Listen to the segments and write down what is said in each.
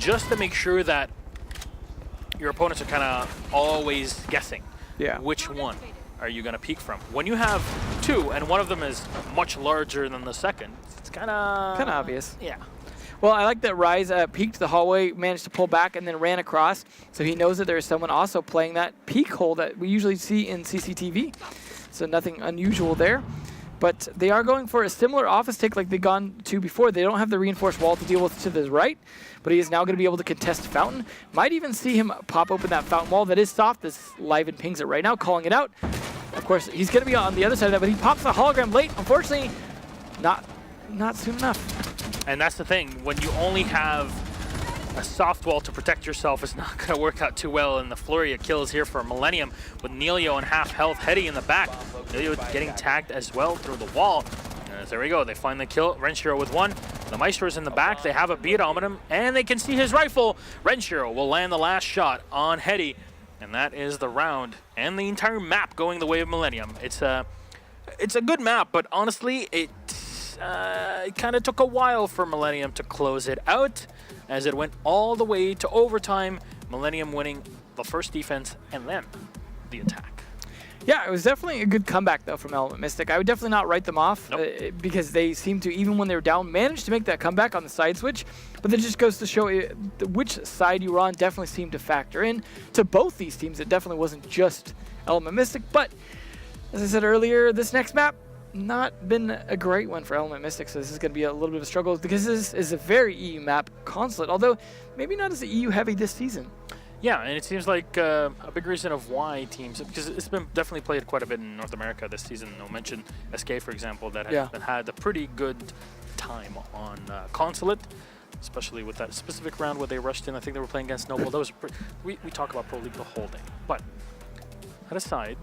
just to make sure that your opponents are kind of always guessing which one are you going to peek from. When you have two and one of them is much larger than the second, it's kind of obvious. Yeah. Well, I like that Rise peeked the hallway, managed to pull back, and then ran across. So he knows that there's someone also playing that peek hole that we usually see in CCTV. So nothing unusual there. But they are going for a similar office take like they've gone to before. They don't have the reinforced wall to deal with to the right, but he is now going to be able to contest Fountain. Might even see him pop open that Fountain wall that is soft. This live and pings it right now, calling it out. Of course, he's going to be on the other side of that, but he pops the hologram late. Unfortunately, not soon enough. And that's the thing, when you only have a soft wall to protect yourself, it's not going to work out too well. And the flurry of kills here for Millenium with Neilio on half health, Hetty in the back. Neilio getting tagged as well through the wall. And there we go, they find the kill. Renshiro with one. The Maestro's in the back, they have a beat on him, and they can see his rifle. Renshiro will land the last shot on Hetty, and that is the round and the entire map going the way of Millenium. It's a good map, but honestly, it kind of took a while for Millenium to close it out as it went all the way to overtime. Millenium winning the first defense and then the attack. Yeah, it was definitely a good comeback, though, from Element Mystic. I would definitely not write them off because they seemed to, even when they were down, manage to make that comeback on the side switch. But that just goes to show which side you were on definitely seemed to factor in to both these teams. It definitely wasn't just Element Mystic. But as I said earlier, this next map, not been a great one for Element Mystic, so this is going to be a little bit of a struggle because this is a very EU map, Consulate, although maybe not as EU heavy this season. Yeah, and it seems like a big reason of why teams, because it's been definitely played quite a bit in North America this season. No mention SK, for example, that had a pretty good time on Consulate, especially with that specific round where they rushed in. I think they were playing against Noble. That was we talk about Pro League the whole day, but that aside,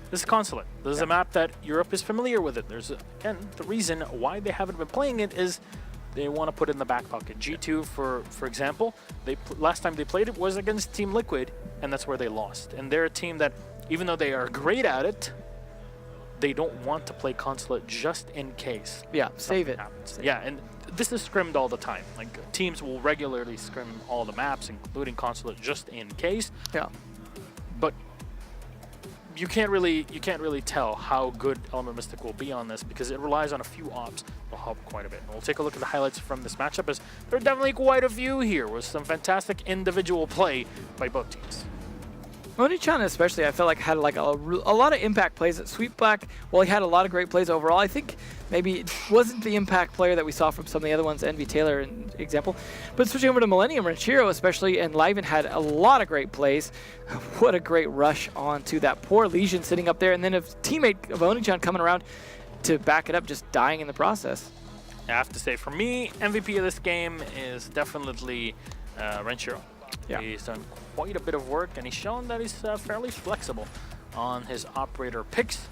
this is Consulate. This is a map that Europe is familiar with it. There's, again, the reason why they haven't been playing it is they want to put it in the back pocket. G2, for example, last time they played it was against Team Liquid, and that's where they lost. And they're a team that, even though they are great at it, they don't want to play Consulate just in case. Yeah, save it. Yeah, and this is scrimmed all the time. Like, teams will regularly scrim all the maps, including Consulate, just in case. Yeah. But you can't really tell how good Element Mystic will be on this because it relies on a few ops. Will help quite a bit. And we'll take a look at the highlights from this matchup, as there are definitely quite a few here with some fantastic individual play by both teams. Oni-chan especially, I felt like had like a lot of impact plays at Sweet Black. Well, he had a lot of great plays overall. I think maybe it wasn't the impact player that we saw from some of the other ones, Envy Taylor, an example. But switching over to Millenium, Renshiro especially, and Liven had a lot of great plays. What a great rush onto that poor Legion sitting up there, and then a teammate of Oni-chan coming around to back it up, just dying in the process. I have to say, for me, MVP of this game is definitely Renshiro. Yeah. He's done quite a bit of work, and he's shown that he's fairly flexible on his operator picks.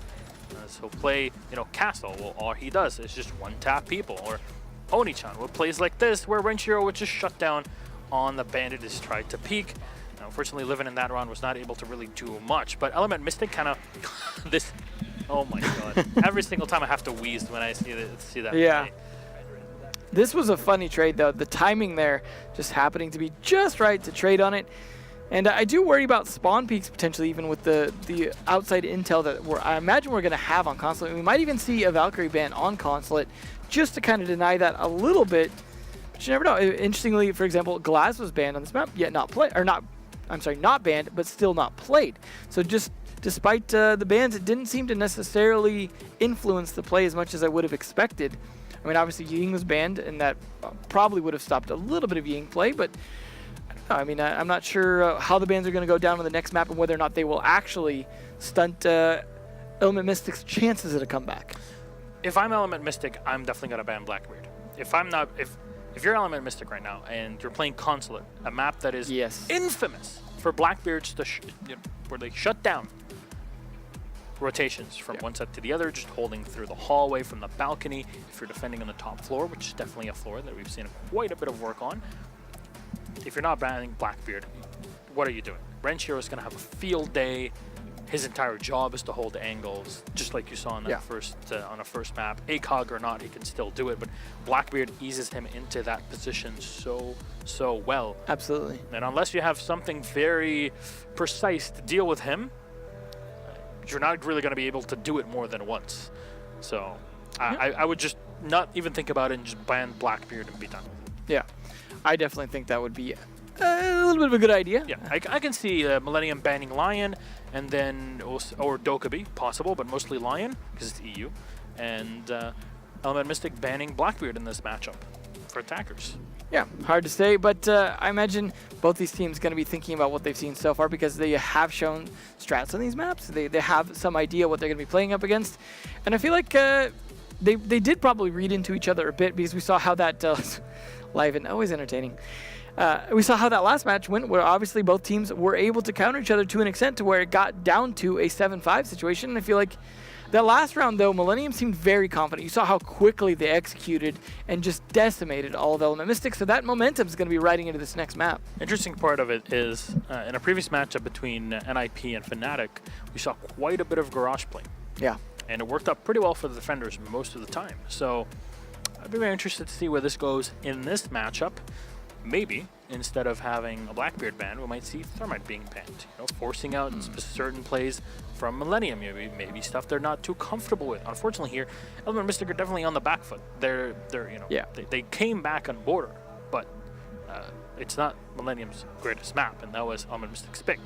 So he'll play, Castle. Well, all he does is just one-tap people. Or Oni-chan with plays like this, where Renshiro would just shut down on the bandit as he tried to peek. Now, unfortunately, Livin in that round was not able to really do much. But Element Mystic kind of this. Oh my god! Every single time I have to wheeze when I see that. Yeah. Play. This was a funny trade, though. The timing there just happening to be just right to trade on it. And I do worry about spawn peaks potentially, even with the outside intel that I imagine we're going to have on Consulate. We might even see a Valkyrie ban on Consulate just to kind of deny that a little bit. But you never know. Interestingly, for example, Glass was banned on this map, yet not banned, but still not played. So just despite the bans, it didn't seem to necessarily influence the play as much as I would have expected. I mean, obviously, Ying was banned, and that probably would have stopped a little bit of Ying play, but I mean, I'm not sure how the bans are going to go down on the next map and whether or not they will actually stunt Element Mystic's chances at a comeback. If I'm Element Mystic, I'm definitely going to ban Blackbeard. If you're Element Mystic right now and you're playing Consulate, a map that is infamous for Blackbeards to where they shut down rotations from one set to the other, just holding through the hallway from the balcony. If you're defending on the top floor, which is definitely a floor that we've seen quite a bit of work on, if you're not banning Blackbeard, what are you doing? Renshiro is going to have a field day his entire job is to hold angles, just like you saw on that on a first map. ACOG or not, he can still do it, but Blackbeard eases him into that position so well. Absolutely. And unless you have something very precise to deal with him, you're not really going to be able to do it more than once. So I would just not even think about it and just ban Blackbeard and be done with it. Yeah, I definitely think that would be a little bit of a good idea. Yeah, I can see Millenium banning Lion, and then or Dokkaebi, possible, but mostly Lion because it's EU, and Element Mystic banning Blackbeard in this matchup for attackers. Yeah, hard to say, but I imagine both these teams going to be thinking about what they've seen so far because they have shown strats on these maps. They have some idea what they're going to be playing up against, and I feel like they did probably read into each other a bit because we saw how that live and always entertaining. We saw how that last match went, where obviously both teams were able to counter each other to an extent to where it got down to a 7-5 situation. And I feel like that last round, though, Millenium seemed very confident. You saw how quickly they executed and just decimated all of Element Mystic, so that momentum is going to be riding into this next map. Interesting part of it is, in a previous matchup between NIP and Fnatic, we saw quite a bit of garage play. Yeah. And it worked out pretty well for the defenders most of the time. So I'd be very interested to see where this goes in this matchup. Maybe instead of having a Blackbeard ban, we might see Thermite being banned, you know, forcing out certain plays from Millenium, maybe stuff they're not too comfortable with. Unfortunately here, Element Mystic are definitely on the back foot. They're you know, they came back on border, but it's not Millenium's greatest map, and that was Element Mystic's pick.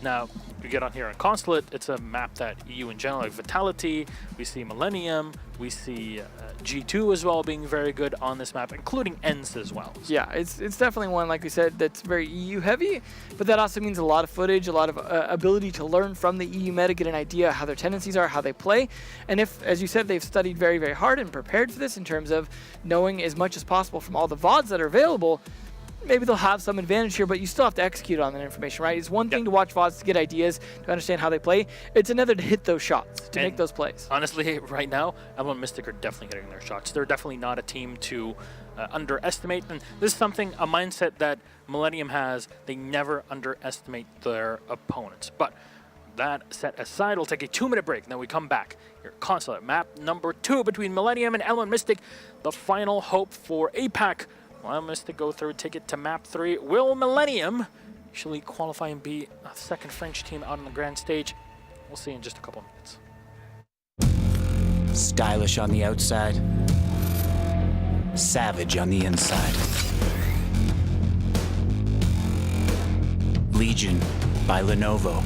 Now, we get on here on Consulate, it's a map that EU in general, like Vitality, we see Millenium, we see G2 as well being very good on this map, including ENCE as well. So. Yeah, it's definitely one, like we said, that's very EU heavy, but that also means a lot of footage, a lot of ability to learn from the EU meta, get an idea how their tendencies are, how they play, and if, as you said, they've studied very, very hard and prepared for this in terms of knowing as much as possible from all the VODs that are available, maybe they'll have some advantage here, but you still have to execute on that information, right? It's one thing to watch VODs to get ideas, to understand how they play. It's another to hit those shots, to make those plays. Honestly, right now, Element Mystic are definitely hitting their shots. They're definitely not a team to underestimate. And this is something, a mindset that Millenium has. They never underestimate their opponents. But that set aside, we'll take a 2-minute break, and then we come back. Here, Consulate, map number 2 between Millenium and Element Mystic. The final hope for APAC. Element Mystic go through ticket to map 3. Will Millenium actually qualify and be a second French team out on the grand stage? We'll see in just a couple of minutes. Stylish on the outside, savage on the inside. Legion by Lenovo.